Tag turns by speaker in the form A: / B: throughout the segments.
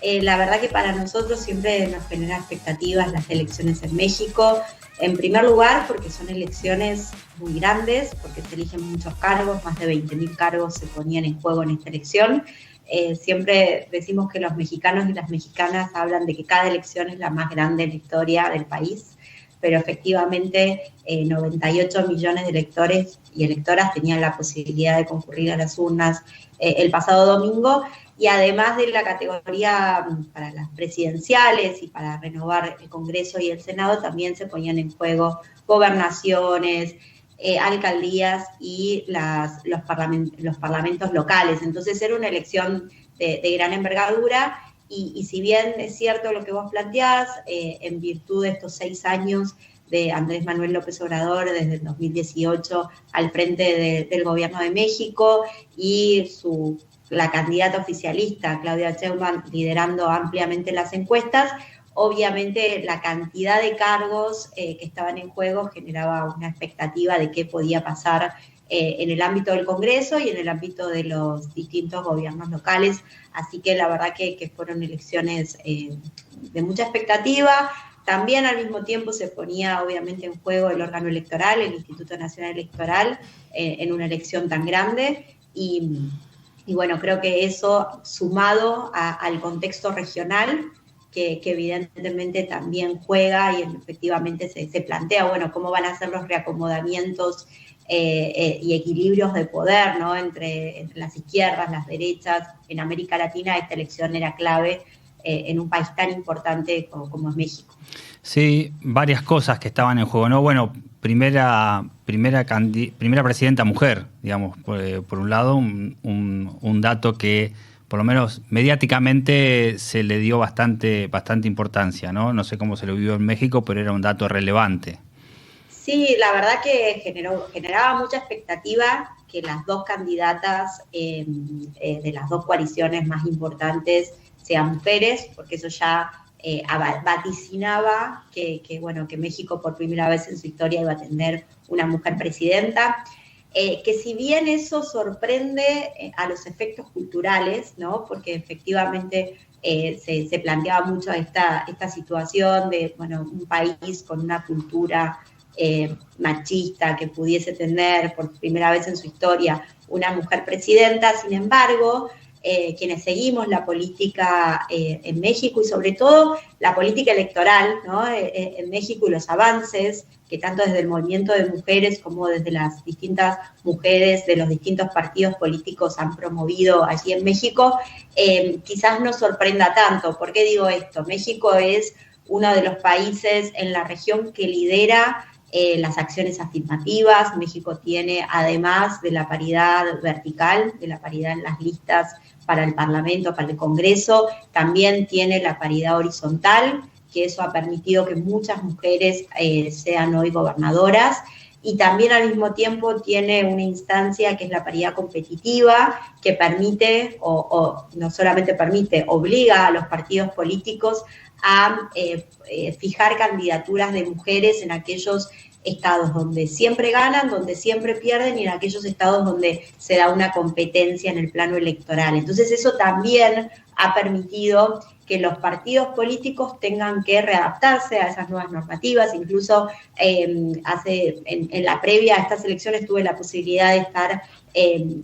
A: La verdad que para nosotros siempre nos genera expectativas las elecciones en México. En primer lugar, porque son elecciones muy grandes, porque se eligen muchos cargos, más de 20.000 cargos se ponían en juego en esta elección. Siempre decimos que los mexicanos y las mexicanas hablan de que cada elección es la más grande en la historia del país, pero efectivamente 98 millones de electores y electoras tenían la posibilidad de concurrir a las urnas el pasado domingo, y además de la categoría para las presidenciales y para renovar el Congreso y el Senado, también se ponían en juego gobernaciones, alcaldías y los parlamentos locales. Entonces era una elección de gran envergadura, y si bien es cierto lo que vos planteás, en virtud de estos 6 años de Andrés Manuel López Obrador desde el 2018 al frente del gobierno de México, y la candidata oficialista Claudia Sheinbaum liderando ampliamente las encuestas, obviamente la cantidad de cargos que estaban en juego generaba una expectativa de qué podía pasar en el ámbito del Congreso y en el ámbito de los distintos gobiernos locales. Así que la verdad que fueron elecciones de mucha expectativa. También al mismo tiempo se ponía obviamente en juego el órgano electoral, el Instituto Nacional Electoral, en una elección tan grande, y bueno, creo que eso sumado al contexto regional, que evidentemente también juega, y efectivamente se plantea, bueno, cómo van a ser los reacomodamientos y equilibrios de poder, ¿no? entre las izquierdas, las derechas. En América Latina esta elección era clave en un país tan importante como es México.
B: Sí, varias cosas que estaban en juego, ¿no? Bueno, primera presidenta mujer, digamos, por un lado, un dato que por lo menos mediáticamente se le dio bastante importancia, ¿no? No sé cómo se lo vivió en México, pero era un dato relevante.
A: Sí, la verdad que generaba mucha expectativa que las dos candidatas de las dos coaliciones más importantes sean mujeres, porque eso ya vaticinaba que México por primera vez en su historia iba a tener una mujer presidenta. Que si bien eso sorprende a los efectos culturales, ¿no? Porque efectivamente se planteaba mucho esta situación de, un país con una cultura machista que pudiese tener por primera vez en su historia una mujer presidenta. Sin embargo, quienes seguimos la política en México, y sobre todo la política electoral, ¿no? En México, y los avances que tanto desde el movimiento de mujeres como desde las distintas mujeres de los distintos partidos políticos han promovido allí en México, quizás no sorprenda tanto. ¿Por qué digo esto? México es uno de los países en la región que lidera las acciones afirmativas. México tiene, además de la paridad vertical, de la paridad en las listas para el Parlamento, para el Congreso, también tiene la paridad horizontal, que eso ha permitido que muchas mujeres sean hoy gobernadoras, y también al mismo tiempo tiene una instancia que es la paridad competitiva, que permite, o no solamente permite, obliga a los partidos políticos a fijar candidaturas de mujeres en aquellos estados donde siempre ganan, donde siempre pierden, y en aquellos estados donde se da una competencia en el plano electoral. Entonces eso también ha permitido que los partidos políticos tengan que readaptarse a esas nuevas normativas. Incluso en la previa a estas elecciones tuve la posibilidad de estar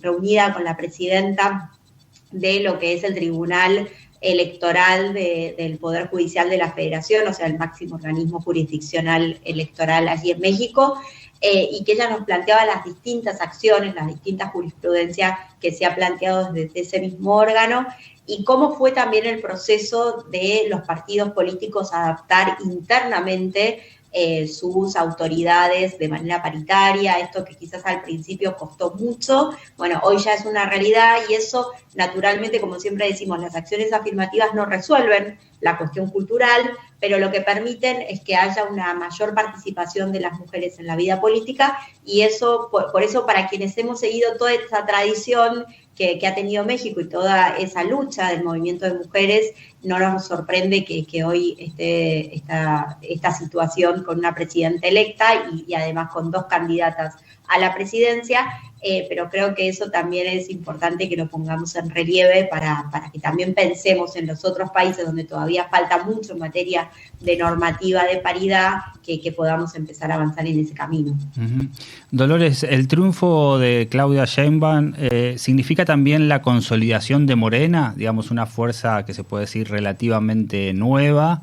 A: reunida con la presidenta de lo que es el Tribunal Electoral del Poder Judicial de la Federación, o sea, el máximo organismo jurisdiccional electoral allí en México, y que ella nos planteaba las distintas acciones, las distintas jurisprudencias que se ha planteado desde ese mismo órgano, y cómo fue también el proceso de los partidos políticos adaptar internamente sus autoridades de manera paritaria. Esto que quizás al principio costó mucho, bueno, hoy ya es una realidad, y eso naturalmente, como siempre decimos, las acciones afirmativas no resuelven la cuestión cultural, pero lo que permiten es que haya una mayor participación de las mujeres en la vida política, y eso, por eso, para quienes hemos seguido toda esta tradición que ha tenido México y toda esa lucha del movimiento de mujeres, no nos sorprende que hoy esté esta situación con una presidenta electa y además con 2 candidatas a la presidencia, pero creo que eso también es importante que lo pongamos en relieve para que también pensemos en los otros países donde todavía falta mucho en materia de normativa de paridad, que podamos empezar a avanzar en ese camino.
B: Uh-huh. Dolores, el triunfo de Claudia Sheinbaum significa también la consolidación de Morena, digamos una fuerza que se puede decir relativamente nueva,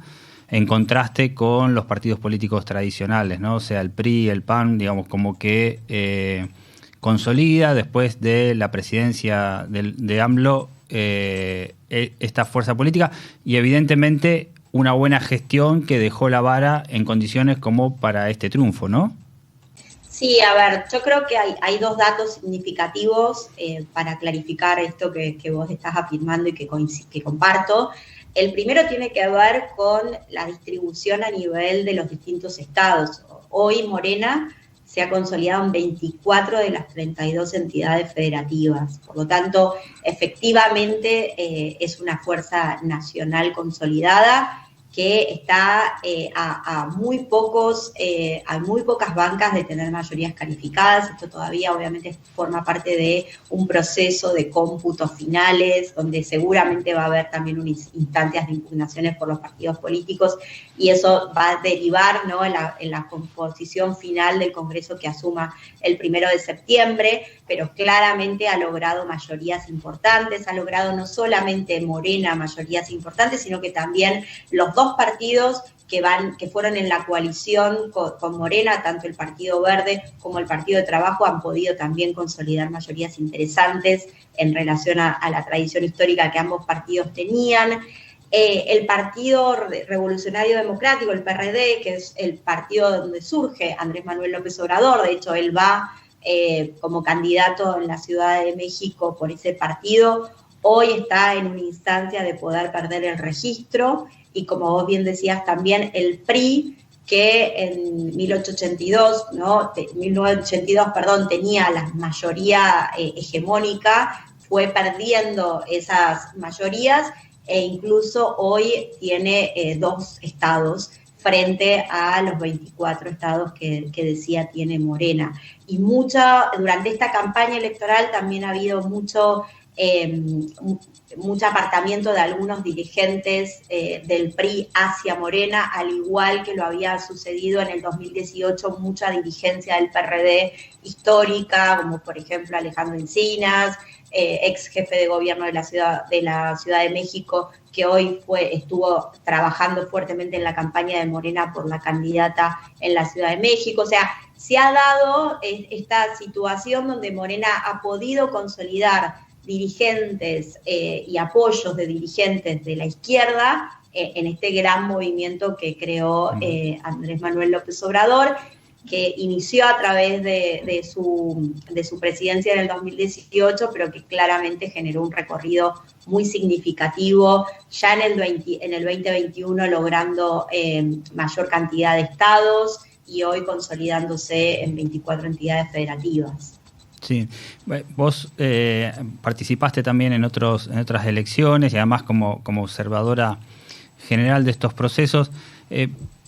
B: en contraste con los partidos políticos tradicionales, ¿no? O sea, el PRI, el PAN, digamos, como que consolida después de la presidencia de AMLO esta fuerza política y evidentemente una buena gestión que dejó la vara en condiciones como para este triunfo, ¿no?
A: Sí, a ver, yo creo que hay 2 datos significativos para clarificar esto que vos estás afirmando y que comparto. El primero tiene que ver con la distribución a nivel de los distintos estados. Hoy Morena se ha consolidado en 24 de las 32 entidades federativas. Por lo tanto, efectivamente es una fuerza nacional consolidada que está a muy pocas bancas de tener mayorías calificadas. Esto todavía obviamente forma parte de un proceso de cómputos finales, donde seguramente va a haber también unas instancias de impugnaciones por los partidos políticos, y eso va a derivar, ¿no?, en la composición final del Congreso que asuma el 1 de septiembre, pero claramente ha logrado mayorías importantes, ha logrado no solamente Morena mayorías importantes, sino que también los 2 partidos que fueron en la coalición con Morena, tanto el Partido Verde como el Partido de Trabajo, han podido también consolidar mayorías interesantes en relación a la tradición histórica que ambos partidos tenían. El Partido Revolucionario Democrático, el PRD, que es el partido donde surge Andrés Manuel López Obrador, de hecho él va como candidato en la Ciudad de México por ese partido, hoy está en una instancia de poder perder el registro, y como vos bien decías también, el PRI, que en 1982 tenía la mayoría hegemónica, fue perdiendo esas mayorías e incluso hoy tiene 2 estados frente a los 24 estados que decía tiene Morena. Y durante esta campaña electoral también ha habido mucho apartamiento de algunos dirigentes del PRI hacia Morena, al igual que lo había sucedido en el 2018, mucha dirigencia del PRD histórica, como por ejemplo Alejandro Encinas, ex jefe de gobierno de la Ciudad de México, que hoy estuvo trabajando fuertemente en la campaña de Morena por la candidata en la Ciudad de México. O sea, se ha dado esta situación donde Morena ha podido consolidar dirigentes y apoyos de dirigentes de la izquierda en este gran movimiento que creó Andrés Manuel López Obrador, que inició a través de su presidencia en el 2018, pero que claramente generó un recorrido muy significativo ya en el 2021, logrando mayor cantidad de estados y hoy consolidándose en 24 entidades federativas.
B: Sí, vos participaste también en otras elecciones y además como observadora general de estos procesos.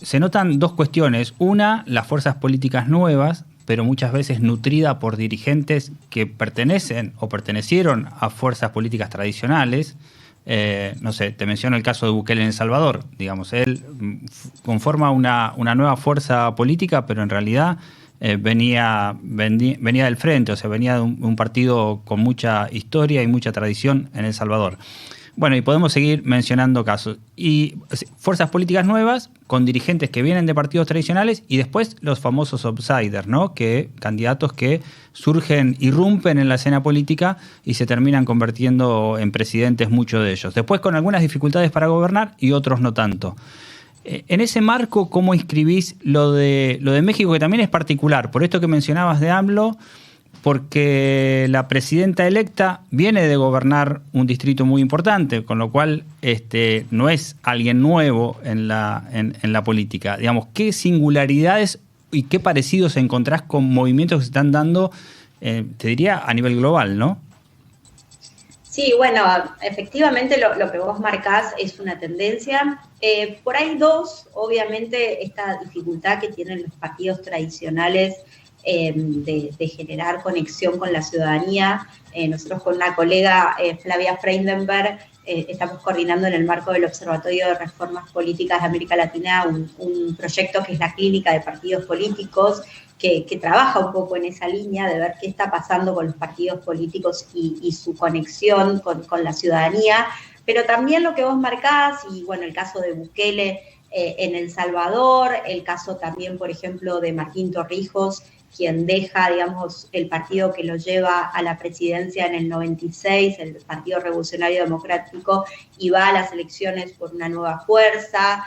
B: Se notan 2 cuestiones. Una, las fuerzas políticas nuevas, pero muchas veces nutrida por dirigentes que pertenecen o pertenecieron a fuerzas políticas tradicionales. No sé, te menciono el caso de Bukele en El Salvador. Digamos, él conforma una nueva fuerza política, pero en realidad venía del frente, o sea, venía de un partido con mucha historia y mucha tradición en El Salvador. Bueno, y podemos seguir mencionando casos. Y fuerzas políticas nuevas con dirigentes que vienen de partidos tradicionales y después los famosos outsiders, ¿no? Candidatos que surgen, irrumpen en la escena política y se terminan convirtiendo en presidentes, muchos de ellos. Después con algunas dificultades para gobernar y otros no tanto. En ese marco, ¿cómo inscribís lo de México, que también es particular? Por esto que mencionabas de AMLO, porque la presidenta electa viene de gobernar un distrito muy importante, con lo cual no es alguien nuevo en la política. Digamos, ¿qué singularidades y qué parecidos encontrás con movimientos que se están dando, te diría, a nivel global, ¿no?
A: Sí, bueno, efectivamente lo que vos marcás es una tendencia. Por ahí dos, obviamente, esta dificultad que tienen los partidos tradicionales de generar conexión con la ciudadanía. Nosotros con una colega, Flavia Freindenberg, estamos coordinando en el marco del Observatorio de Reformas Políticas de América Latina un proyecto que es la Clínica de Partidos Políticos, que trabaja un poco en esa línea de ver qué está pasando con los partidos políticos y su conexión con la ciudadanía, pero también lo que vos marcás, y bueno, el caso de Bukele en El Salvador, el caso también, por ejemplo, de Martín Torrijos, quien deja, digamos, el partido que lo lleva a la presidencia en el 96, el Partido Revolucionario Democrático, y va a las elecciones por una nueva fuerza.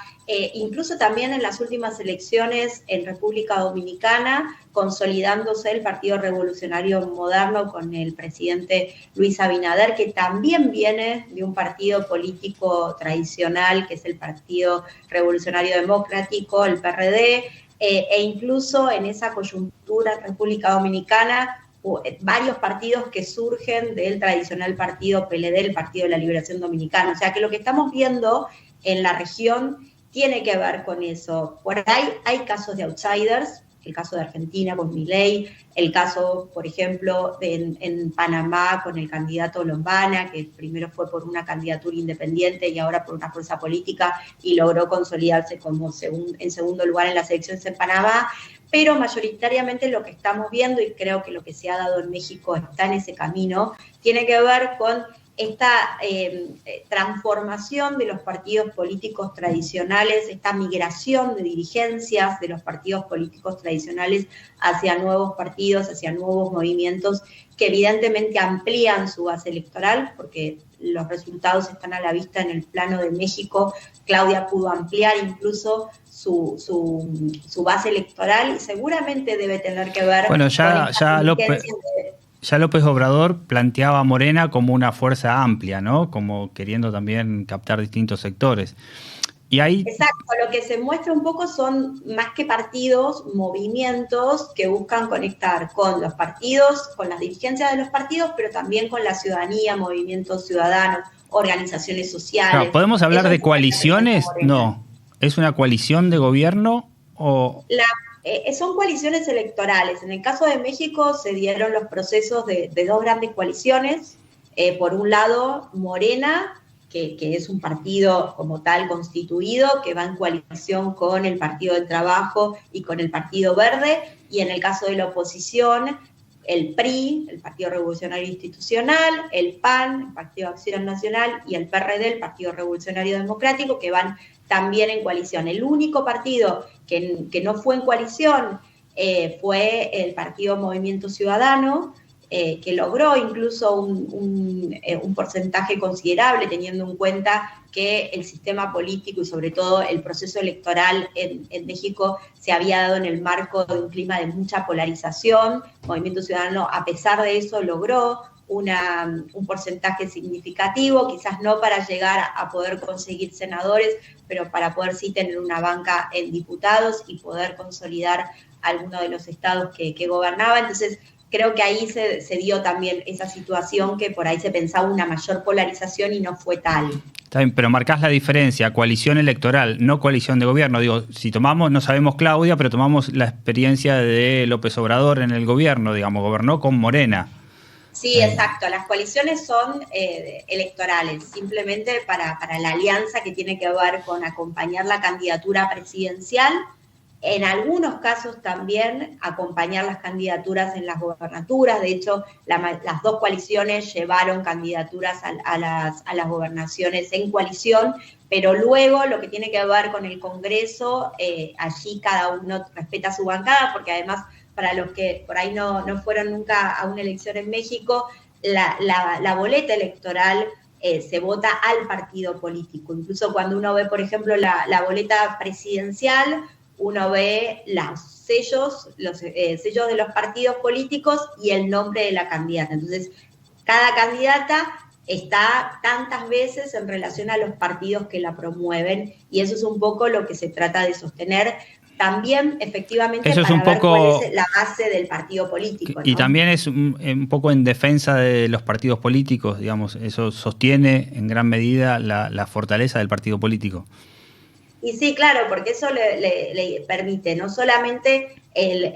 A: Incluso también en las últimas elecciones en República Dominicana, consolidándose el Partido Revolucionario Moderno con el presidente Luis Abinader, que también viene de un partido político tradicional, que es el Partido Revolucionario Democrático, el PRD, e incluso en esa coyuntura en República Dominicana, varios partidos que surgen del tradicional partido PLD, el Partido de la Liberación Dominicana. O sea que lo que estamos viendo en la región tiene que ver con eso. Por ahí hay casos de outsiders, el caso de Argentina con Milei, el caso, por ejemplo, en Panamá con el candidato Lombana, que primero fue por una candidatura independiente y ahora por una fuerza política y logró consolidarse como en segundo lugar en las elecciones en Panamá, pero mayoritariamente lo que estamos viendo, y creo que lo que se ha dado en México está en ese camino, tiene que ver con esta transformación de los partidos políticos tradicionales, esta migración de dirigencias de los partidos políticos tradicionales hacia nuevos partidos, hacia nuevos movimientos que evidentemente amplían su base electoral, porque los resultados están a la vista en el plano de México. Claudia pudo ampliar incluso su base electoral y seguramente debe tener que ver
B: bueno,
A: con
B: ya López Obrador planteaba a Morena como una fuerza amplia, ¿no? Como queriendo también captar distintos sectores. Y ahí...
A: Exacto, lo que se muestra un poco son más que partidos, movimientos que buscan conectar con los partidos, con las dirigencias de los partidos, pero también con la ciudadanía, movimientos ciudadanos, organizaciones sociales.
B: Claro, ¿podemos hablar de coaliciones? No. ¿Es una coalición de gobierno o...?
A: Son coaliciones electorales. En el caso de México se dieron los procesos de dos grandes coaliciones. Por un lado, Morena, que es un partido como tal constituido, que va en coalición con el Partido del Trabajo y con el Partido Verde, y en el caso de la oposición, el PRI, el Partido Revolucionario Institucional, el PAN, el Partido de Acción Nacional, y el PRD, el Partido Revolucionario Democrático, que van también en coalición. El único partido que no fue en coalición fue el Partido Movimiento Ciudadano, que logró incluso un porcentaje considerable, teniendo en cuenta que el sistema político y sobre todo el proceso electoral en México se había dado en el marco de un clima de mucha polarización. Movimiento Ciudadano, a pesar de eso, logró un porcentaje significativo, quizás no para llegar a poder conseguir senadores, pero para poder sí tener una banca en diputados y poder consolidar algunos de los estados que gobernaba. Entonces, creo que ahí se dio también esa situación que por ahí se pensaba una mayor polarización y no fue tal.
B: Está bien, pero marcás la diferencia, coalición electoral, no coalición de gobierno. Digo, si tomamos, no sabemos Claudia, pero tomamos la experiencia de López Obrador en el gobierno, digamos, gobernó con Morena.
A: Sí, exacto. Las coaliciones son electorales, simplemente para la alianza que tiene que ver con acompañar la candidatura presidencial. En algunos casos también acompañar las candidaturas en las gobernaturas. De hecho, las dos coaliciones llevaron candidaturas a las gobernaciones en coalición, pero luego lo que tiene que ver con el Congreso, allí cada uno respeta su bancada, porque además, para los que por ahí no fueron nunca a una elección en México, la boleta electoral se vota al partido político. Incluso cuando uno ve, por ejemplo, la boleta presidencial, uno ve los sellos de los partidos políticos y el nombre de la candidata. Entonces, cada candidata está tantas veces en relación a los partidos que la promueven, y eso es un poco lo que se trata de sostener, también efectivamente
B: eso es
A: para
B: un
A: ver
B: poco,
A: cuál es la base del partido político, ¿no?
B: y también es un poco en defensa de los partidos políticos, digamos, eso sostiene en gran medida la fortaleza del partido político.
A: Y sí, claro, porque eso le permite no solamente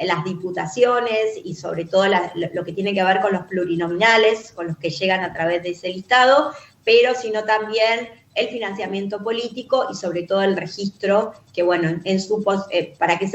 A: las diputaciones y sobre todo lo que tiene que ver con los plurinominales, con los que llegan a través de ese listado, pero sino también el financiamiento político y sobre todo el registro, que bueno, para que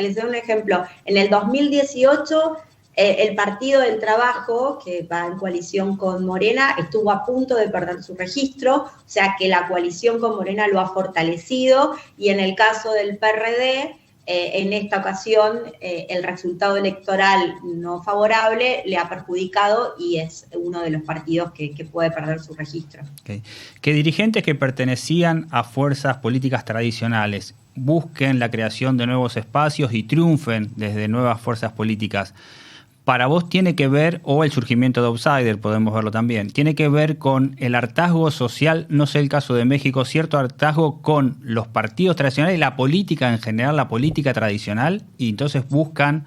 A: les den un ejemplo, en el 2018 el Partido del Trabajo, que va en coalición con Morena, estuvo a punto de perder su registro, o sea que la coalición con Morena lo ha fortalecido, y en el caso del PRD, en esta ocasión el resultado electoral no favorable le ha perjudicado y es uno de los partidos que puede perder su registro.
B: Okay. Que dirigentes que pertenecían a fuerzas políticas tradicionales busquen la creación de nuevos espacios y triunfen desde nuevas fuerzas políticas, para vos tiene que ver, o el surgimiento de outsider, podemos verlo también, tiene que ver con el hartazgo social, no sé el caso de México, cierto hartazgo con los partidos tradicionales y la política en general, la política tradicional, y entonces buscan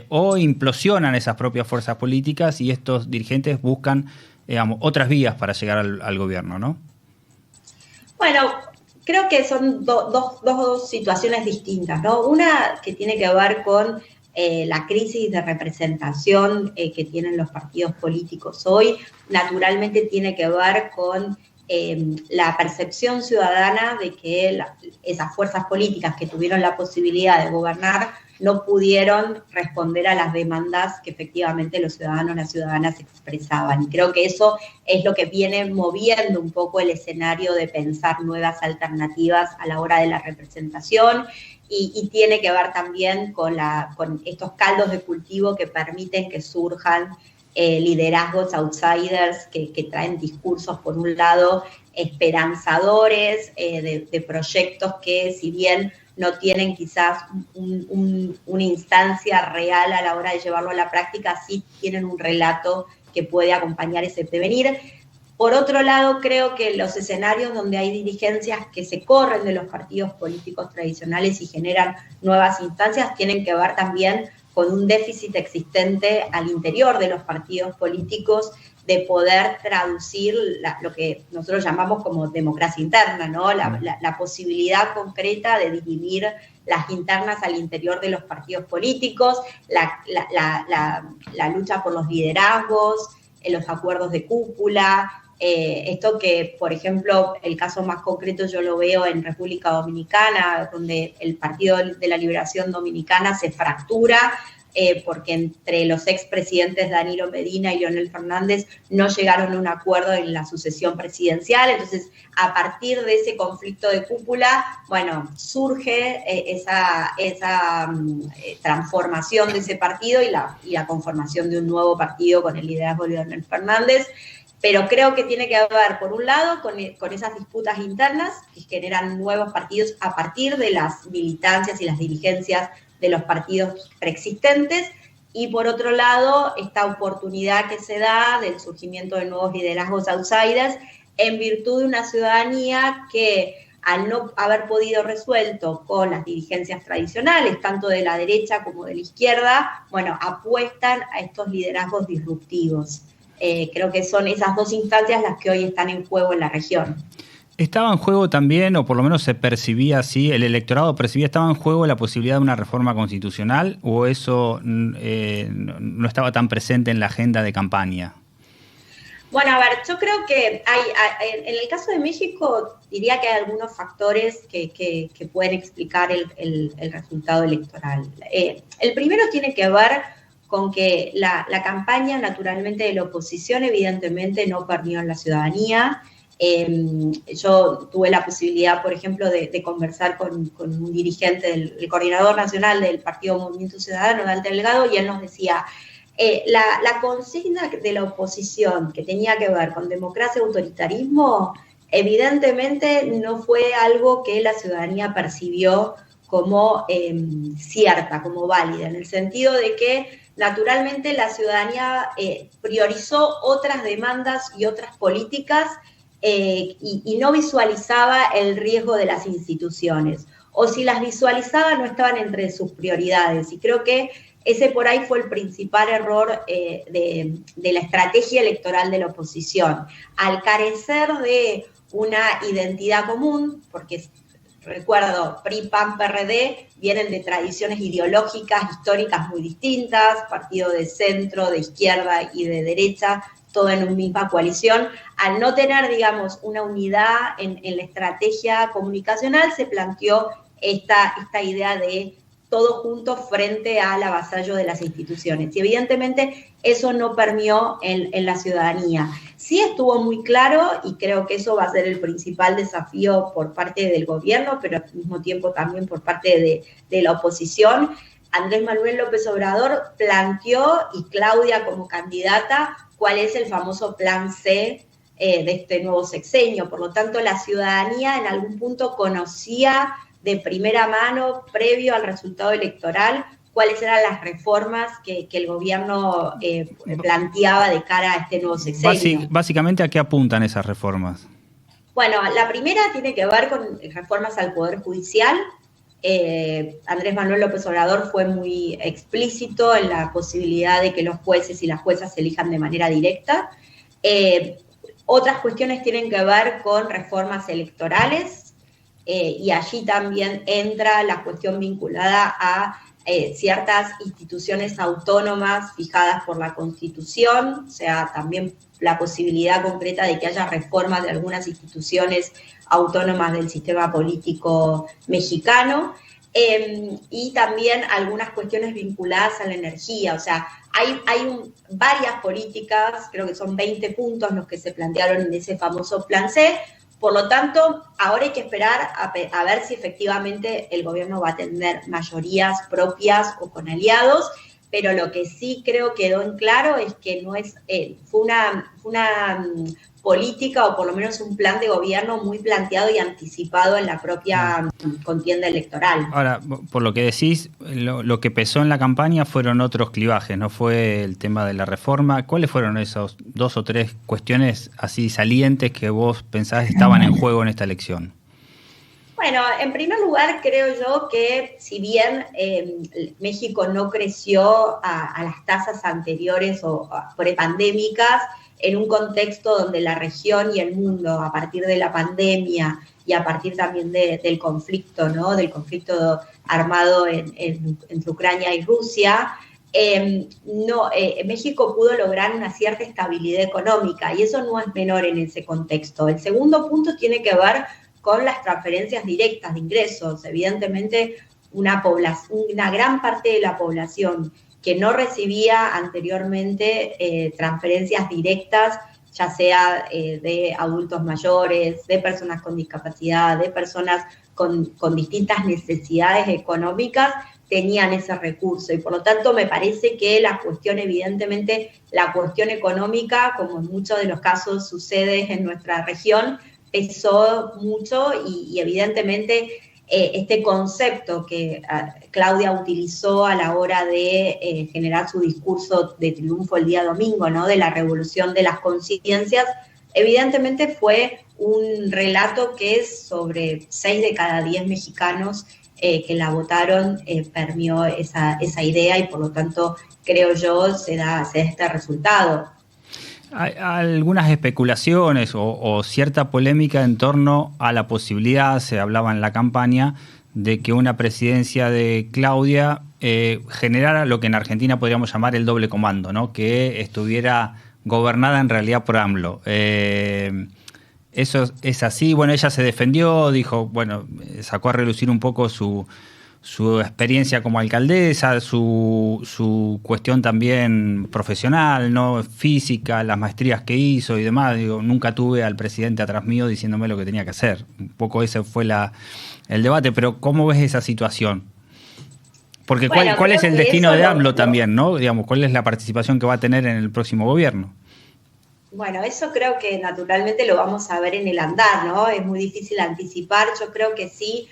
B: o implosionan esas propias fuerzas políticas y estos dirigentes buscan, digamos, otras vías para llegar al gobierno, ¿no?
A: Bueno, creo que son dos situaciones distintas, ¿no? Una que tiene que ver con la crisis de representación que tienen los partidos políticos hoy, naturalmente tiene que ver con la percepción ciudadana de que esas fuerzas políticas que tuvieron la posibilidad de gobernar no pudieron responder a las demandas que efectivamente los ciudadanos y las ciudadanas expresaban. Y creo que eso es lo que viene moviendo un poco el escenario de pensar nuevas alternativas a la hora de la representación, y tiene que ver también con estos caldos de cultivo que permiten que surjan liderazgos outsiders que traen discursos, por un lado, esperanzadores, de proyectos que, si bien no tienen quizás una instancia real a la hora de llevarlo a la práctica, sí tienen un relato que puede acompañar ese devenir. Por otro lado, creo que los escenarios donde hay dirigencias que se corren de los partidos políticos tradicionales y generan nuevas instancias tienen que ver también con un déficit existente al interior de los partidos políticos de poder traducir lo que nosotros llamamos como democracia interna, ¿no? La posibilidad concreta de dirimir las internas al interior de los partidos políticos, la lucha por los liderazgos, los acuerdos de cúpula. Esto que, por ejemplo, el caso más concreto yo lo veo en República Dominicana, donde el Partido de la Liberación Dominicana se fractura porque entre los expresidentes Danilo Medina y Leonel Fernández no llegaron a un acuerdo en la sucesión presidencial. Entonces, a partir de ese conflicto de cúpula, bueno, surge esa transformación de ese partido y la conformación de un nuevo partido con el liderazgo de Leonel Fernández. Pero creo que tiene que ver, por un lado, con esas disputas internas que generan nuevos partidos a partir de las militancias y las dirigencias de los partidos preexistentes, y por otro lado, esta oportunidad que se da del surgimiento de nuevos liderazgos outsiders en virtud de una ciudadanía que, al no haber podido resuelto con las dirigencias tradicionales, tanto de la derecha como de la izquierda, bueno, apuestan a estos liderazgos disruptivos. Creo que son esas dos instancias las que hoy están en juego en la región.
B: ¿Estaba en juego también, o por lo menos se percibía así, el electorado percibía, estaba en juego la posibilidad de una reforma constitucional, o eso no estaba tan presente en la agenda de campaña?
A: Bueno, a ver, yo creo que en el caso de México, diría que hay algunos factores que pueden explicar el resultado electoral. El primero tiene que ver con que la campaña, naturalmente, de la oposición, evidentemente, no perdió en la ciudadanía. Yo tuve la posibilidad, por ejemplo, de conversar con un dirigente, el coordinador nacional del Partido Movimiento Ciudadano, Dante Delgado, y él nos decía, la consigna de la oposición que tenía que ver con democracia y autoritarismo, evidentemente no fue algo que la ciudadanía percibió como cierta, como válida, en el sentido de que naturalmente la ciudadanía priorizó otras demandas y otras políticas y no visualizaba el riesgo de las instituciones. o si las visualizaba no estaban entre sus prioridades. Y creo que ese por ahí fue el principal error de la estrategia electoral de la oposición. Al carecer de una identidad común, porque recuerdo, PRI, PAN, PRD vienen de tradiciones ideológicas, históricas muy distintas, partido de centro, de izquierda y de derecha, todo en una misma coalición. Al no tener, digamos, una unidad en la estrategia comunicacional, se planteó esta idea de todo junto frente al avasallo de las instituciones. Y evidentemente eso no permeó en la ciudadanía. Sí estuvo muy claro, y creo que eso va a ser el principal desafío por parte del gobierno, pero al mismo tiempo también por parte de la oposición. Andrés Manuel López Obrador planteó, y Claudia como candidata, cuál es el famoso plan C de este nuevo sexenio. Por lo tanto, la ciudadanía en algún punto conocía de primera mano, previo al resultado electoral, cuáles eran las reformas que el gobierno planteaba de cara a este nuevo sexenio.
B: Básicamente, ¿a qué apuntan esas reformas?
A: Bueno, la primera tiene que ver con reformas al Poder Judicial. Andrés Manuel López Obrador fue muy explícito en la posibilidad de que los jueces y las juezas se elijan de manera directa. Otras cuestiones tienen que ver con reformas electorales, y allí también entra la cuestión vinculada a ciertas instituciones autónomas fijadas por la Constitución, o sea, también la posibilidad concreta de que haya reformas de algunas instituciones autónomas del sistema político mexicano, y también algunas cuestiones vinculadas a la energía. O sea, hay varias políticas, creo que son 20 puntos los que se plantearon en ese famoso plan C. Por lo tanto, ahora hay que esperar a ver si efectivamente el gobierno va a tener mayorías propias o con aliados, pero lo que sí creo quedó en claro es que no es, fue una política, o por lo menos un plan de gobierno muy planteado y anticipado en la propia contienda electoral.
B: Ahora, por lo que decís, lo que pesó en la campaña fueron otros clivajes, no fue el tema de la reforma. ¿Cuáles fueron esos 2 o 3 cuestiones así salientes que vos pensás estaban en juego en esta elección?
A: Bueno, en primer lugar, creo yo que si bien México no creció a las tasas anteriores o prepandémicas, en un contexto donde la región y el mundo, a partir de la pandemia y a partir también del conflicto, ¿no? Del conflicto armado entre Ucrania y Rusia, México pudo lograr una cierta estabilidad económica, y eso no es menor en ese contexto. El segundo punto tiene que ver con las transferencias directas de ingresos. Evidentemente, una gran parte de la población que no recibía anteriormente transferencias directas, ya sea de adultos mayores, de personas con discapacidad, de personas con distintas necesidades económicas, tenían ese recurso. Y por lo tanto me parece que la cuestión, evidentemente, la cuestión económica, como en muchos de los casos sucede en nuestra región, pesó mucho, y evidentemente este concepto que Claudia utilizó a la hora de generar su discurso de triunfo el día domingo, ¿no? De la revolución de las conciencias, evidentemente fue un relato que sobre 6 de cada 10 mexicanos que la votaron permeó esa idea, y por lo tanto creo yo se da este resultado.
B: Hay algunas especulaciones o cierta polémica en torno a la posibilidad, se hablaba en la campaña, de que una presidencia de Claudia generara lo que en Argentina podríamos llamar el doble comando, ¿no? Que estuviera gobernada en realidad por AMLO. Eso es así. Bueno, ella se defendió, dijo, bueno, sacó a relucir un poco su experiencia como alcaldesa, su cuestión también profesional, ¿no? Física, las maestrías que hizo y demás. Digo, nunca tuve al presidente atrás mío diciéndome lo que tenía que hacer. Un poco ese fue el debate, pero ¿cómo ves esa situación? Porque bueno, ¿cuál es el destino de AMLO también, ¿no? Digamos, ¿cuál es la participación que va a tener en el próximo gobierno?
A: Bueno, eso creo que naturalmente lo vamos a ver en el andar, ¿no? Es muy difícil anticipar. Yo creo que sí.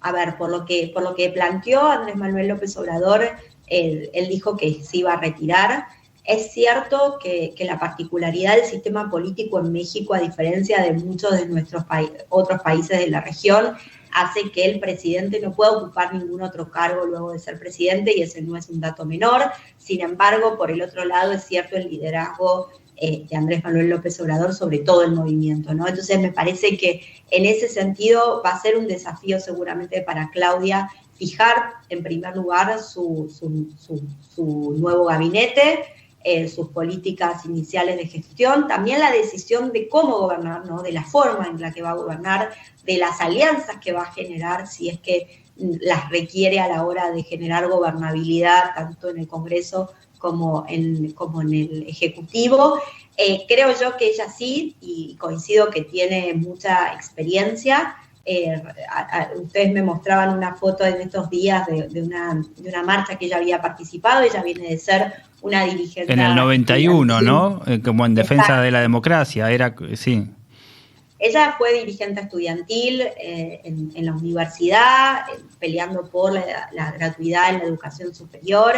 A: A ver, por lo que planteó Andrés Manuel López Obrador, él dijo que se iba a retirar. Es cierto que la particularidad del sistema político en México, a diferencia de muchos de nuestros otros países de la región, hace que el presidente no pueda ocupar ningún otro cargo luego de ser presidente, y ese no es un dato menor. Sin embargo, por el otro lado, es cierto el liderazgo de Andrés Manuel López Obrador sobre todo el movimiento, ¿no? Entonces me parece que en ese sentido va a ser un desafío seguramente para Claudia fijar en primer lugar su nuevo gabinete, sus políticas iniciales de gestión, también la decisión de cómo gobernar, ¿no? De la forma en la que va a gobernar, de las alianzas que va a generar, si es que las requiere a la hora de generar gobernabilidad, tanto en el Congreso como en el Ejecutivo. Creo yo que ella sí, y coincido que tiene mucha experiencia. Ustedes me mostraban una foto en estos días de una marcha que ella había participado. Ella viene de ser una dirigente.
B: En el 91, ¿no? Como en defensa de la democracia, sí.
A: Ella fue dirigente estudiantil en la universidad, peleando por la gratuidad en la educación superior.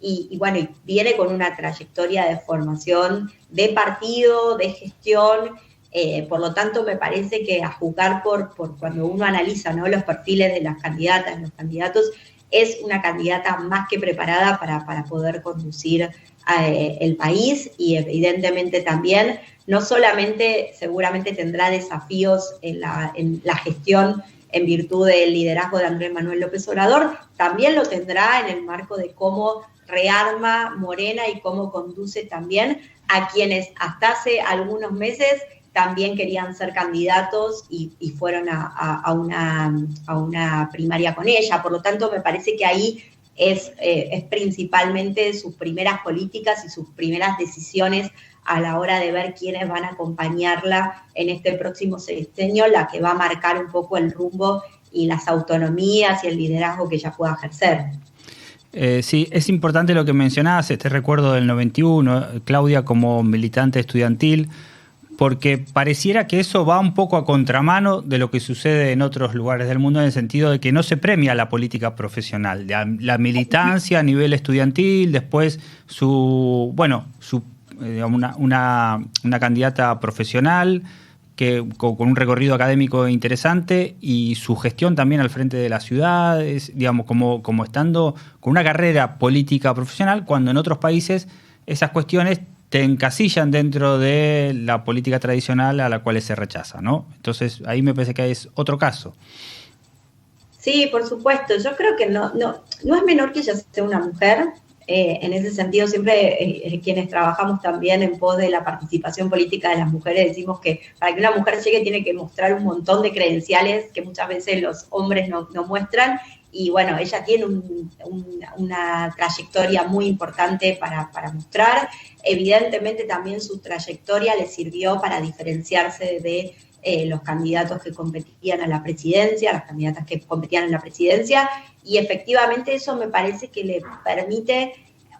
A: Y bueno, y viene con una trayectoria de formación de partido, de gestión. Por lo tanto, me parece que a juzgar por cuando uno analiza, ¿no?, los perfiles de las candidatas, los candidatos, es una candidata más que preparada para poder conducir el país, y evidentemente también, no solamente seguramente tendrá desafíos en la gestión en virtud del liderazgo de Andrés Manuel López Obrador, también lo tendrá en el marco de cómo rearma Morena y cómo conduce también a quienes hasta hace algunos meses también querían ser candidatos y fueron a una primaria con ella. Por lo tanto, me parece que ahí es principalmente sus primeras políticas y sus primeras decisiones a la hora de ver quiénes van a acompañarla en este próximo sexenio, la que va a marcar un poco el rumbo y las autonomías y el liderazgo que ella pueda ejercer.
B: Sí, es importante lo que mencionás, este recuerdo del 91, Claudia como militante estudiantil, porque pareciera que eso va un poco a contramano de lo que sucede en otros lugares del mundo, en el sentido de que no se premia la política profesional, la militancia a nivel estudiantil, después una candidata profesional que con un recorrido académico interesante y su gestión también al frente de las ciudades, digamos, como estando con una carrera política profesional, cuando en otros países esas cuestiones te encasillan dentro de la política tradicional a la cual se rechaza, ¿no? Entonces, ahí me parece que es otro caso.
A: Sí, por supuesto. Yo creo que no es menor que ella sea una mujer. En ese sentido, siempre quienes trabajamos también en pos de la participación política de las mujeres decimos que para que una mujer llegue tiene que mostrar un montón de credenciales que muchas veces los hombres no muestran. Y bueno, ella tiene una trayectoria muy importante para mostrar. Evidentemente también su trayectoria le sirvió para diferenciarse de los candidatos que competían a la presidencia, las candidatas que competían en la presidencia, y efectivamente eso me parece que le permite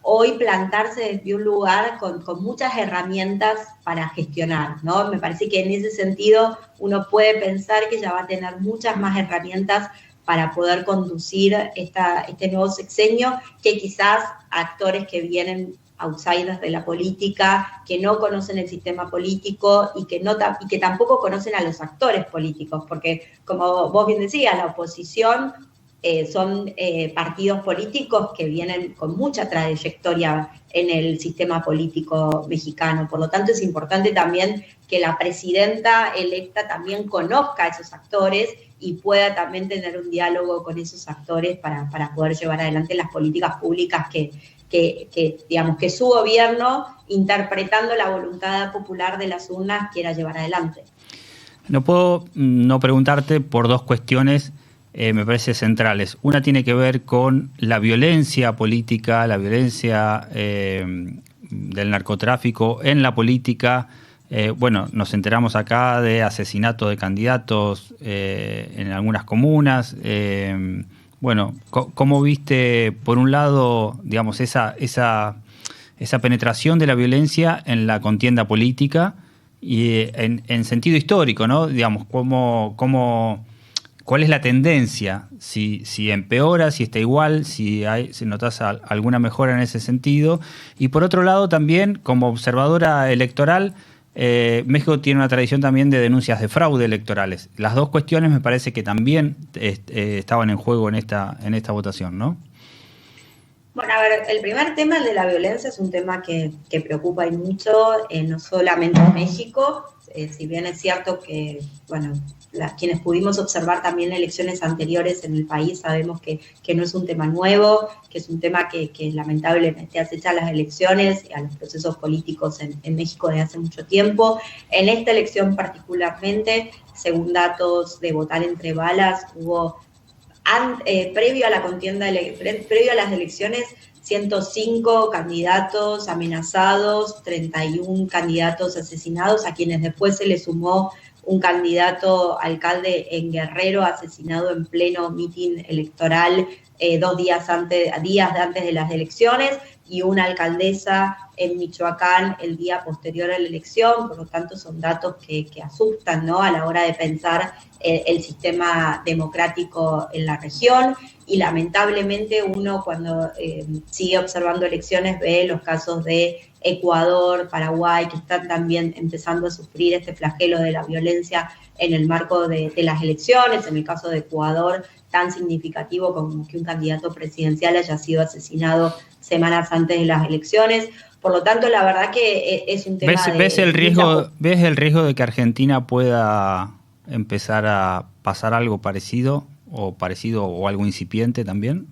A: hoy plantarse desde un lugar con muchas herramientas para gestionar, ¿no? Me parece que en ese sentido uno puede pensar que ella va a tener muchas más herramientas para poder conducir este nuevo sexenio, que quizás actores que vienen outsiders de la política, que no conocen el sistema político y que tampoco conocen a los actores políticos, porque como vos bien decías, la oposición son partidos políticos que vienen con mucha trayectoria en el sistema político mexicano. Por lo tanto, es importante también que la presidenta electa también conozca a esos actores y pueda también tener un diálogo con esos actores para poder llevar adelante las políticas públicas que digamos, que su gobierno, interpretando la voluntad popular de las urnas, quiera llevar adelante.
B: No puedo no preguntarte por dos cuestiones, me parece centrales. Una tiene que ver con la violencia política, la violencia del narcotráfico en la política. Nos enteramos acá de asesinatos de candidatos en algunas comunas. ¿Cómo viste, por un lado, digamos, esa penetración de la violencia en la contienda política y en sentido histórico, ¿no? Digamos, ¿cuál es la tendencia? Si empeora, si está igual, si notas alguna mejora en ese sentido. Y por otro lado, también, como observadora electoral, México tiene una tradición también de denuncias de fraude electorales. Las dos cuestiones me parece que también estaban en juego en esta votación, ¿no?
A: Bueno, a ver, el primer tema, el de la violencia, es un tema que preocupa y mucho, no solamente en México, si bien es cierto que, bueno, quienes pudimos observar también elecciones anteriores en el país, sabemos que no es un tema nuevo, que es un tema que lamentablemente acecha a las elecciones y a los procesos políticos en México desde hace mucho tiempo. En esta elección particularmente, según datos de votar entre balas, hubo previo a la contienda, previo a las elecciones, 105 candidatos amenazados, 31 candidatos asesinados, a quienes después se le sumó un candidato alcalde en Guerrero asesinado en pleno mitin electoral 2 días antes de las elecciones, y una alcaldesa en Michoacán el día posterior a la elección. Por lo tanto, son datos que asustan, ¿no?, a la hora de pensar el sistema democrático en la región. Y lamentablemente uno, cuando sigue observando elecciones, ve los casos de Ecuador, Paraguay, que están también empezando a sufrir este flagelo de la violencia en el marco de las elecciones. En el caso de Ecuador, tan significativo como que un candidato presidencial haya sido asesinado semanas antes de las elecciones. Por lo tanto, la verdad que es un tema
B: ¿Ves el riesgo de que Argentina pueda empezar a pasar algo parecido o algo incipiente también?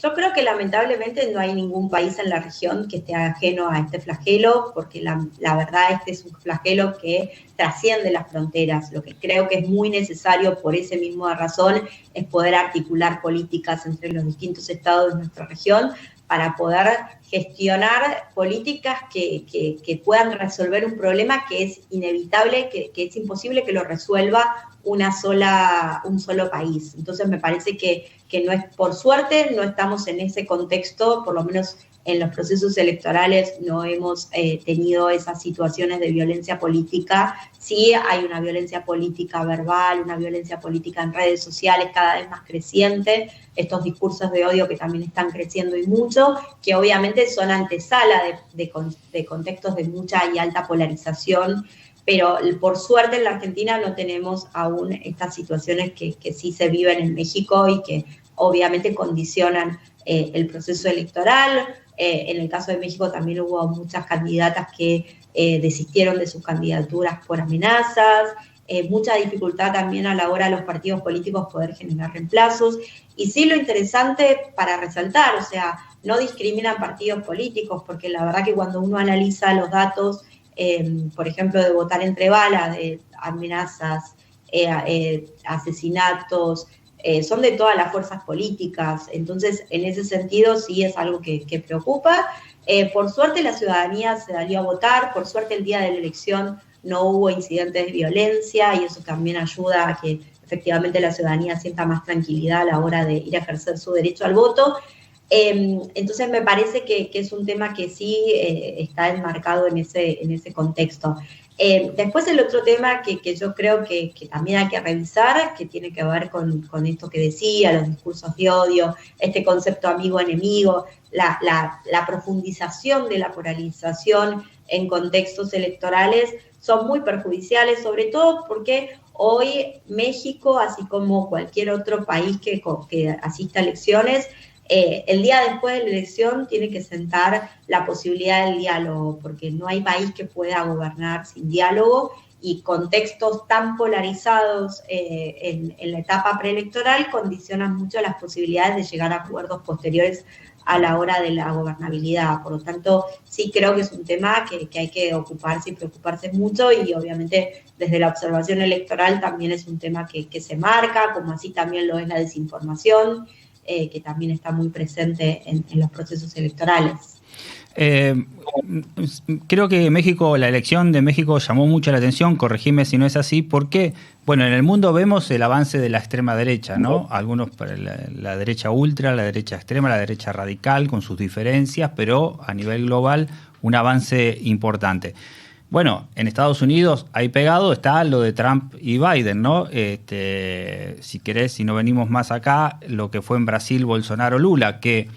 A: Yo creo que lamentablemente no hay ningún país en la región que esté ajeno a este flagelo, porque la verdad este es un flagelo que trasciende las fronteras. Lo que creo que es muy necesario por esa misma razón es poder articular políticas entre los distintos estados de nuestra región para poder gestionar políticas que puedan resolver un problema que es inevitable, que es imposible que lo resuelva un solo país. Entonces me parece que no es, por suerte, no estamos en ese contexto, por lo menos en los procesos electorales no hemos tenido esas situaciones de violencia política. Sí hay una violencia política verbal, una violencia política en redes sociales cada vez más creciente, estos discursos de odio que también están creciendo y mucho, que obviamente son antesala de contextos de mucha y alta polarización, pero por suerte en la Argentina no tenemos aún estas situaciones que sí se viven en México y que obviamente condicionan el proceso electoral. En el caso de México también hubo muchas candidatas que desistieron de sus candidaturas por amenazas, mucha dificultad también a la hora de los partidos políticos poder generar reemplazos. Y sí, lo interesante para resaltar, o sea, no discriminan partidos políticos, porque la verdad que cuando uno analiza los datos, por ejemplo, de votar entre balas, de amenazas, asesinatos, son de todas las fuerzas políticas. Entonces, en ese sentido, sí es algo que preocupa. Por suerte, la ciudadanía se salió a votar. Por suerte, el día de la elección no hubo incidentes de violencia y eso también ayuda a que efectivamente la ciudadanía sienta más tranquilidad a la hora de ir a ejercer su derecho al voto. Entonces me parece que es un tema que sí está enmarcado en ese contexto. Después el otro tema que yo creo que también hay que revisar, que tiene que ver con esto que decía, los discursos de odio, este concepto amigo-enemigo, la profundización de la polarización en contextos electorales son muy perjudiciales, sobre todo porque hoy México, así como cualquier otro país que asista a elecciones, el día después de la elección tiene que sentar la posibilidad del diálogo, porque no hay país que pueda gobernar sin diálogo, y contextos tan polarizados en la etapa preelectoral condicionan mucho las posibilidades de llegar a acuerdos posteriores a la hora de la gobernabilidad. Por lo tanto, sí creo que es un tema que hay que ocuparse y preocuparse mucho, y obviamente desde la observación electoral también es un tema que se marca, como así también lo es la desinformación, que también está muy presente en los procesos electorales.
B: Creo que la elección de México llamó mucho la atención, corregime si no es así, porque, bueno, en el mundo vemos el avance de la extrema derecha, ¿no? Algunos para la derecha ultra, la derecha extrema, la derecha radical, con sus diferencias, pero a nivel global un avance importante. Bueno, en Estados Unidos, ahí pegado está lo de Trump y Biden, ¿no? Si querés, si no venimos más acá, lo que fue en Brasil, Bolsonaro-Lula, que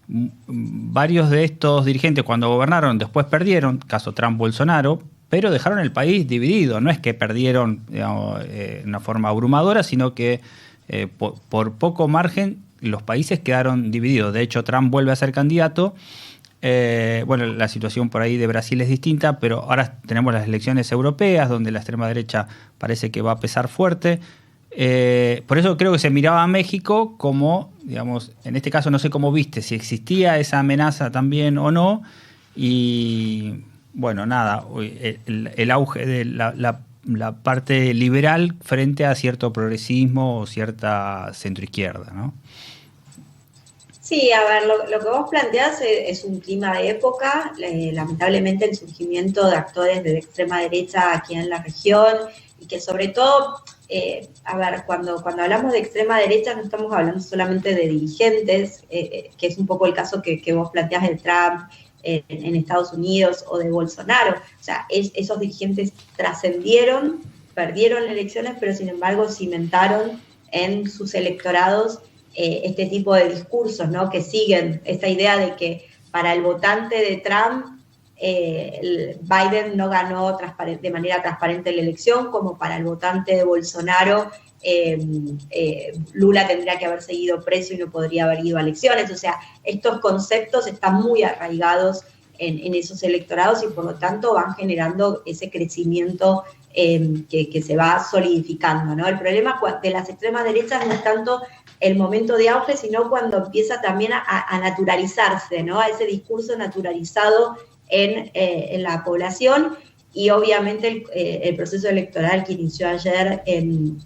B: varios de estos dirigentes cuando gobernaron después perdieron, caso Trump-Bolsonaro, pero dejaron el país dividido. No es que perdieron, digamos, de una forma abrumadora, sino que por poco margen los países quedaron divididos. De hecho, Trump vuelve a ser candidato. Bueno, la situación por ahí de Brasil es distinta, pero ahora tenemos las elecciones europeas, donde la extrema derecha parece que va a pesar fuerte. Por eso creo que se miraba a México como, digamos, en este caso no sé cómo viste, si existía esa amenaza también o no. Y bueno, nada, el auge de la parte liberal frente a cierto progresismo o cierta centroizquierda, ¿no?
A: Sí, a ver, lo que vos planteás es un clima de época. Lamentablemente el surgimiento de actores de extrema derecha aquí en la región, y que sobre todo, a ver, cuando hablamos de extrema derecha no estamos hablando solamente de dirigentes, que es un poco el caso que vos planteás de Trump en Estados Unidos o de Bolsonaro. O sea, esos dirigentes trascendieron, perdieron elecciones, pero sin embargo cimentaron en sus electorados este tipo de discursos, ¿no? Que siguen esta idea de que para el votante de Trump, Biden no ganó de manera transparente la elección, como para el votante de Bolsonaro, Lula tendría que haber seguido preso y no podría haber ido a elecciones. O sea, estos conceptos están muy arraigados en esos electorados y por lo tanto van generando ese crecimiento que se va solidificando, ¿no? El problema de las extremas derechas no es tanto el momento de auge, sino cuando empieza también a naturalizarse, ¿no? A ese discurso naturalizado en la población. Y obviamente el proceso electoral que inició ayer en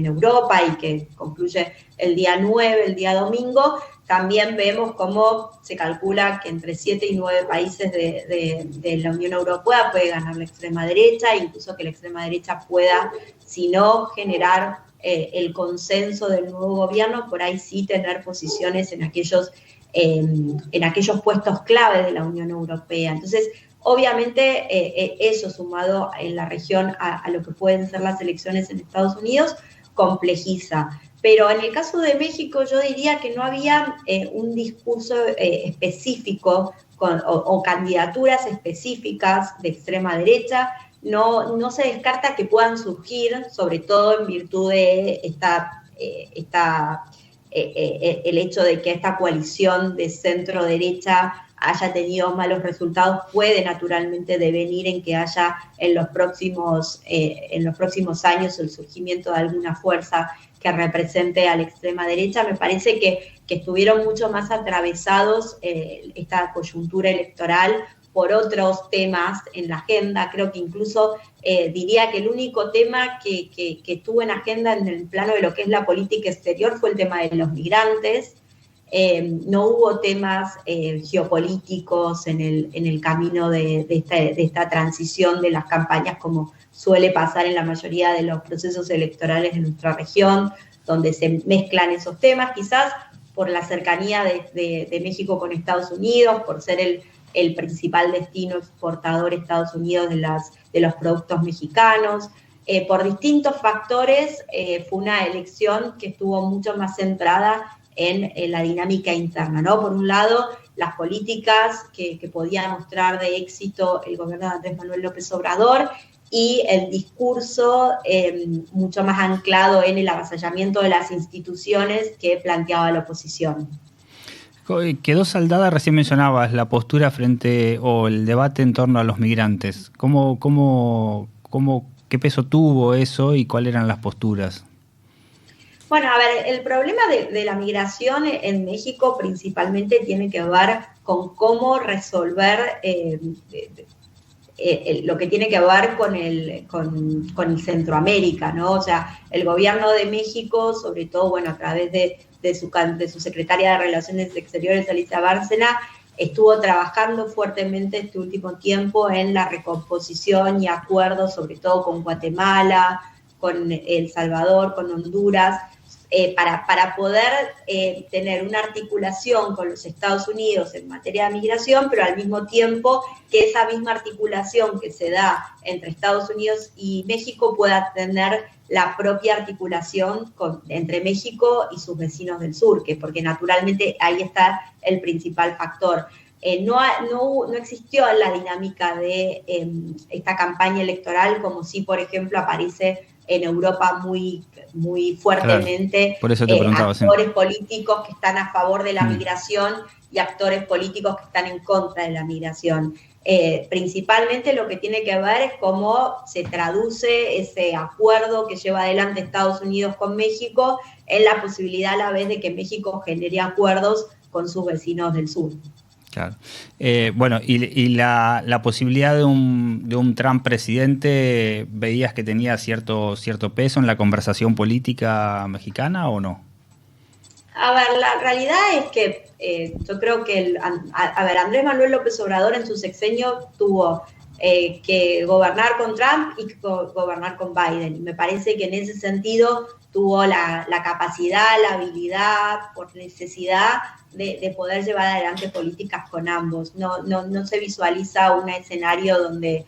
A: Europa y que concluye el día 9, el día domingo, también vemos cómo se calcula que entre 7 y 9 países de la Unión Europea puede ganar la extrema derecha, incluso que la extrema derecha pueda, si no generar el consenso del nuevo gobierno, por ahí sí tener posiciones en aquellos puestos clave de la Unión Europea. Entonces, obviamente, eso sumado en la región a lo que pueden ser las elecciones en Estados Unidos, complejiza. Pero en el caso de México yo diría que no había un discurso específico o candidaturas específicas de extrema derecha. No se descarta que puedan surgir, sobre todo en virtud de el hecho de que esta coalición de centro-derecha haya tenido malos resultados, puede naturalmente devenir en que haya en los próximos años el surgimiento de alguna fuerza que represente a la extrema derecha. Me parece que estuvieron mucho más atravesados esta coyuntura electoral por otros temas en la agenda. Creo que incluso diría que el único tema que estuvo en agenda en el plano de lo que es la política exterior fue el tema de los migrantes. No hubo temas geopolíticos en el camino de esta transición de las campañas, como suele pasar en la mayoría de los procesos electorales de nuestra región, donde se mezclan esos temas, quizás por la cercanía de México con Estados Unidos, por ser el principal destino exportador de Estados Unidos de los productos mexicanos. Por distintos factores, fue una elección que estuvo mucho más centrada en la dinámica interna, ¿no? Por un lado, las políticas que podía mostrar de éxito el gobierno de Andrés Manuel López Obrador y el discurso mucho más anclado en el avasallamiento de las instituciones que planteaba la oposición.
B: Quedó saldada, recién mencionabas, la postura frente o el debate en torno a los migrantes. ¿Qué peso tuvo eso y cuáles eran las posturas?
A: Bueno, a ver, el problema de la migración en México principalmente tiene que ver con cómo resolver lo que tiene que ver con el Centroamérica, ¿no? O sea, el gobierno de México, sobre todo, bueno, a través de su secretaria de Relaciones Exteriores, Alicia Bárcena, estuvo trabajando fuertemente este último tiempo en la recomposición y acuerdos, sobre todo con Guatemala, con El Salvador, con Honduras, para poder tener una articulación con los Estados Unidos en materia de migración, pero al mismo tiempo que esa misma articulación que se da entre Estados Unidos y México pueda tener la propia articulación entre México y sus vecinos del sur, porque naturalmente ahí está el principal factor. no existió la dinámica de esta campaña electoral como si, por ejemplo, aparece en Europa muy, muy fuertemente.
B: Claro, por eso te preguntaba,
A: actores políticos que están a favor de la migración y actores políticos que están en contra de la migración. Principalmente lo que tiene que ver es cómo se traduce ese acuerdo que lleva adelante Estados Unidos con México en la posibilidad a la vez de que México genere acuerdos con sus vecinos del sur.
B: Claro. Bueno, y la posibilidad de un Trump presidente, ¿veías que tenía cierto peso en la conversación política mexicana o no?
A: A ver, la realidad es que yo creo que, Andrés Manuel López Obrador en su sexenio tuvo que gobernar con Trump y gobernar con Biden. Y me parece que en ese sentido tuvo la capacidad, la habilidad, por necesidad, de poder llevar adelante políticas con ambos. No se visualiza un escenario donde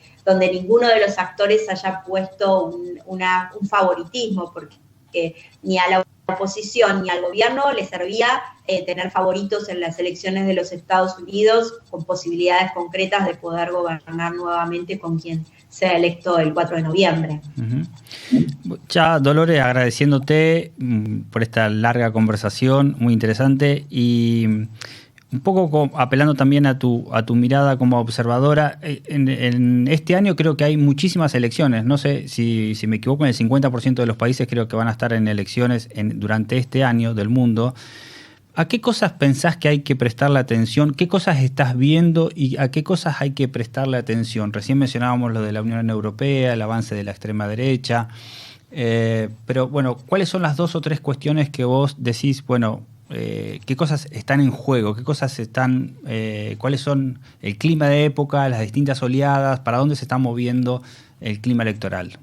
A: ninguno de los actores haya puesto un favoritismo, porque ni a la oposición ni al gobierno le servía tener favoritos en las elecciones de los Estados Unidos con posibilidades concretas de poder gobernar nuevamente con quien sea electo el 4 de noviembre.
B: Ya, Dolores, agradeciéndote por esta larga conversación, muy interesante, y un poco apelando también a tu mirada como observadora. En este año creo que hay muchísimas elecciones. No sé si me equivoco, en el 50% de los países creo que van a estar en elecciones durante este año del mundo. ¿A qué cosas pensás que hay que prestarle atención? ¿Qué cosas estás viendo y a qué cosas hay que prestarle atención? Recién mencionábamos lo de la Unión Europea, el avance de la extrema derecha. Pero bueno, ¿cuáles son las 2 o 3 cuestiones que vos decís, bueno, qué cosas están en juego, qué cosas están, cuáles son el clima de época, las distintas oleadas, para dónde se está moviendo el clima electoral?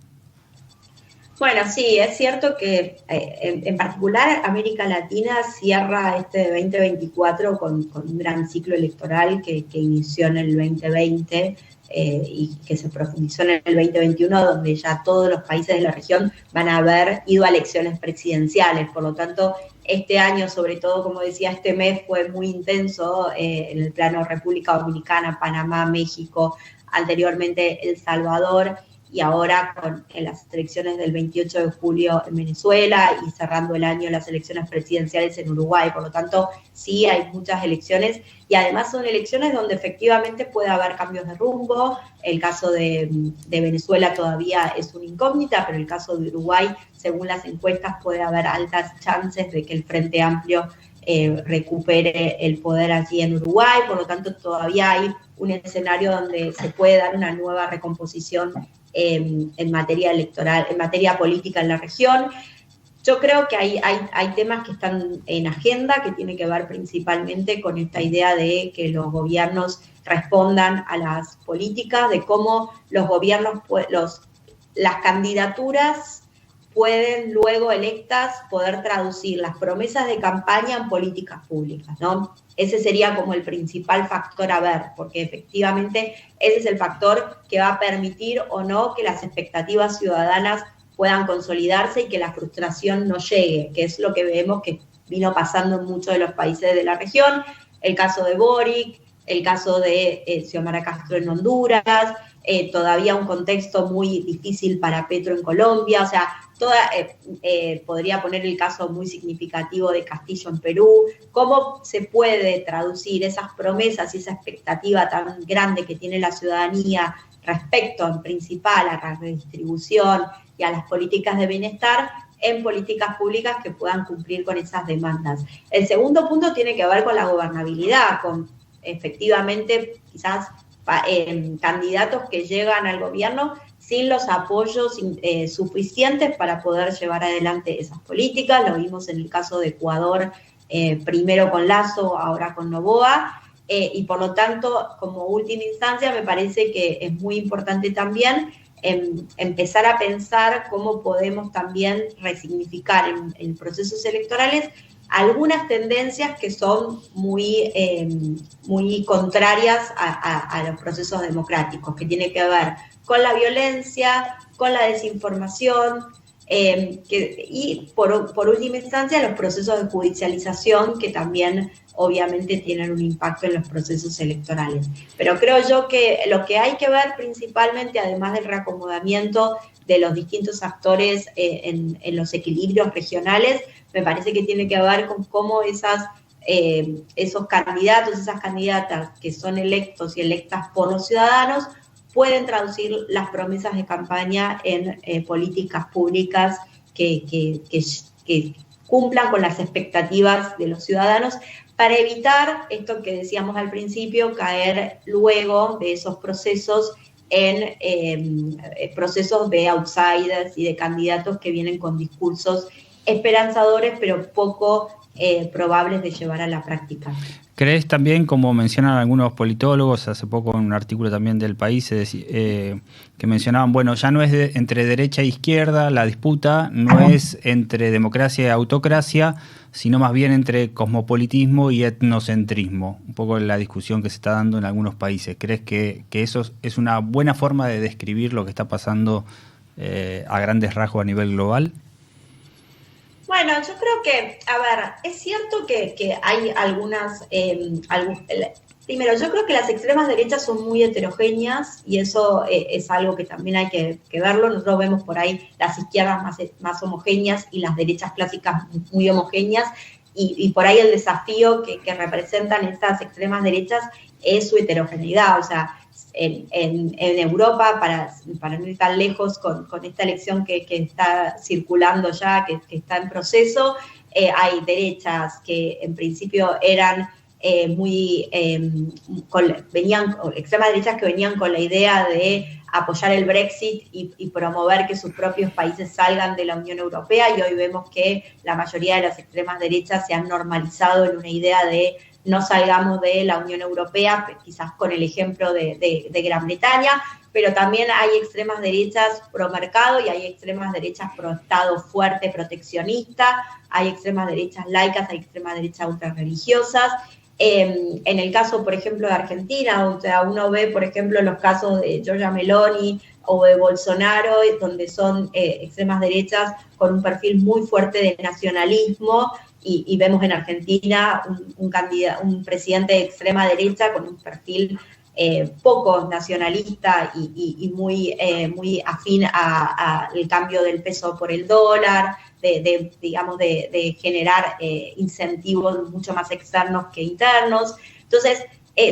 A: Bueno, sí, es cierto que en particular América Latina cierra este 2024 con un gran ciclo electoral que inició en el 2020 y que se profundizó en el 2021, donde ya todos los países de la región van a haber ido a elecciones presidenciales. Por lo tanto, este año, sobre todo, como decía, este mes fue muy intenso en el plano República Dominicana, Panamá, México, anteriormente El Salvador, y ahora con las elecciones del 28 de julio en Venezuela y cerrando el año las elecciones presidenciales en Uruguay. Por lo tanto, sí hay muchas elecciones y además son elecciones donde efectivamente puede haber cambios de rumbo. El caso de Venezuela todavía es una incógnita, pero el caso de Uruguay, según las encuestas, puede haber altas chances de que el Frente Amplio recupere el poder allí en Uruguay. Por lo tanto, todavía hay un escenario donde se puede dar una nueva recomposición en materia electoral, en materia política en la región. Yo creo que hay temas que están en agenda, que tienen que ver principalmente con esta idea de que los gobiernos respondan a las políticas, de cómo los gobiernos, las candidaturas pueden luego electas poder traducir las promesas de campaña en políticas públicas, ¿no? Ese sería como el principal factor a ver, porque efectivamente ese es el factor que va a permitir o no que las expectativas ciudadanas puedan consolidarse y que la frustración no llegue, que es lo que vemos que vino pasando en muchos de los países de la región, el caso de Boric, el caso de Xiomara Castro en Honduras, todavía un contexto muy difícil para Petro en Colombia, o sea, podría poner el caso muy significativo de Castillo en Perú. ¿Cómo se puede traducir esas promesas y esa expectativa tan grande que tiene la ciudadanía respecto, en principal, a la redistribución y a las políticas de bienestar en políticas públicas que puedan cumplir con esas demandas? El segundo punto tiene que ver con la gobernabilidad, con efectivamente quizás candidatos que llegan al gobierno sin los apoyos suficientes para poder llevar adelante esas políticas. Lo vimos en el caso de Ecuador, primero con Lasso, ahora con Noboa, y por lo tanto, como última instancia, me parece que es muy importante también empezar a pensar cómo podemos también resignificar en procesos electorales algunas tendencias que son muy contrarias a los procesos democráticos, que tienen que ver con la violencia, con la desinformación, Y por última instancia los procesos de judicialización que también obviamente tienen un impacto en los procesos electorales. Pero creo yo que lo que hay que ver principalmente, además del reacomodamiento de los distintos actores en los equilibrios regionales, me parece que tiene que ver con cómo esos candidatos, esas candidatas que son electos y electas por los ciudadanos pueden traducir las promesas de campaña en políticas públicas que cumplan con las expectativas de los ciudadanos, para evitar esto que decíamos al principio, caer luego de esos procesos en procesos de outsiders y de candidatos que vienen con discursos esperanzadores, pero poco probables de llevar a la práctica.
B: ¿Crees también, como mencionan algunos politólogos, hace poco en un artículo también del País, que mencionaban, bueno, ya no es entre derecha e izquierda la disputa, no es entre democracia y autocracia, sino más bien entre cosmopolitismo y etnocentrismo? Un poco la discusión que se está dando en algunos países. ¿Crees que eso es una buena forma de describir lo que está pasando a grandes rasgos a nivel global?
A: Bueno, yo creo que, a ver, es cierto que hay algunas, primero, yo creo que las extremas derechas son muy heterogéneas y eso es algo que también hay que verlo. Nosotros vemos por ahí las izquierdas más homogéneas y las derechas clásicas muy homogéneas y por ahí el desafío que representan estas extremas derechas es su heterogeneidad. O sea, en Europa, para no ir tan lejos con esta elección que está circulando ya, que está en proceso, hay derechas que en principio eran extremas derechas que venían con la idea de apoyar el Brexit y promover que sus propios países salgan de la Unión Europea, y hoy vemos que la mayoría de las extremas derechas se han normalizado en una idea de no salgamos de la Unión Europea, quizás con el ejemplo de Gran Bretaña, pero también hay extremas derechas pro mercado y hay extremas derechas pro Estado fuerte, proteccionista, hay extremas derechas laicas, hay extremas derechas ultrarreligiosas. En el caso, por ejemplo, de Argentina, o sea, uno ve, por ejemplo, los casos de Giorgia Meloni o de Bolsonaro, donde son extremas derechas con un perfil muy fuerte de nacionalismo, y vemos en Argentina un presidente de extrema derecha con un perfil poco nacionalista y muy afín al cambio del peso por el dólar, de generar incentivos mucho más externos que internos. Entonces,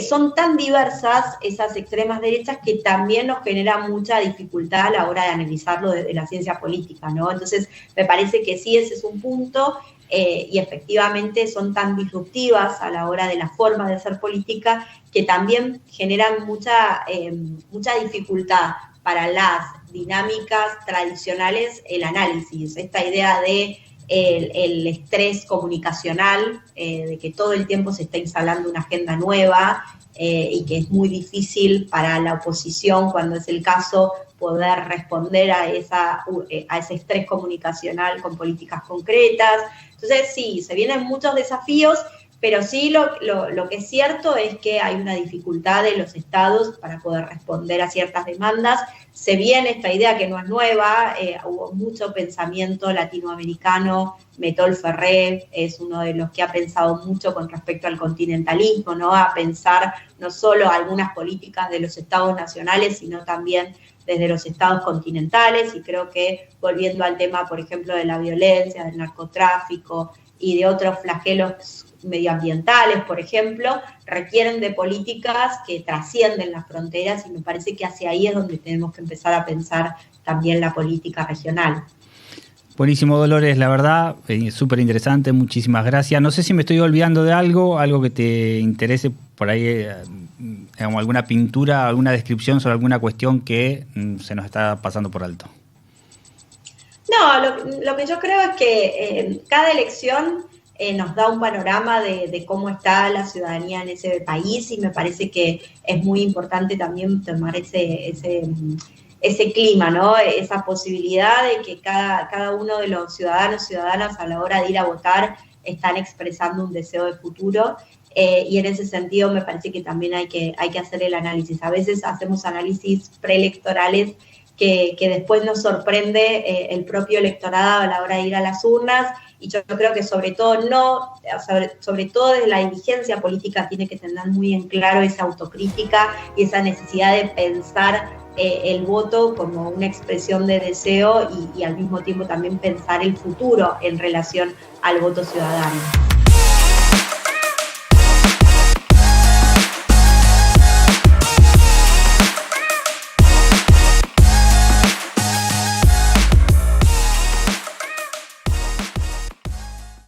A: son tan diversas esas extremas derechas que también nos genera mucha dificultad a la hora de analizarlo desde la ciencia política, ¿no? Entonces, me parece que sí, ese es un punto. Y efectivamente son tan disruptivas a la hora de la forma de hacer política que también generan mucha dificultad para las dinámicas tradicionales el análisis. Esta idea de el estrés comunicacional, de que todo el tiempo se está instalando una agenda nueva y que es muy difícil para la oposición, cuando es el caso, poder responder a ese estrés comunicacional con políticas concretas. Entonces, sí, se vienen muchos desafíos, pero sí lo que es cierto es que hay una dificultad de los estados para poder responder a ciertas demandas. Se viene esta idea que no es nueva, hubo mucho pensamiento latinoamericano, Metol Ferré es uno de los que ha pensado mucho con respecto al continentalismo, ¿no? A pensar no solo algunas políticas de los estados nacionales, sino también desde los estados continentales, y creo que volviendo al tema, por ejemplo, de la violencia, del narcotráfico y de otros flagelos medioambientales, por ejemplo, requieren de políticas que trascienden las fronteras, y me parece que hacia ahí es donde tenemos que empezar a pensar también la política regional.
B: Buenísimo, Dolores, la verdad, súper interesante, muchísimas gracias. No sé si me estoy olvidando de algo que te interese por ahí, alguna pintura, alguna descripción sobre alguna cuestión que se nos está pasando por alto.
A: No, lo que yo creo es que cada elección nos da un panorama de cómo está la ciudadanía en ese país, y me parece que es muy importante también tomar ese clima, ¿no? Esa posibilidad de que cada uno de los ciudadanas a la hora de ir a votar están expresando un deseo de futuro, y en ese sentido me parece que también hay que hacer el análisis. A veces hacemos análisis preelectorales que después nos sorprende el propio electorado a la hora de ir a las urnas, y yo creo que sobre todo desde la dirigencia política tiene que tener muy en claro esa autocrítica y esa necesidad de pensar el voto como una expresión de deseo y al mismo tiempo también pensar el futuro en relación al voto ciudadano.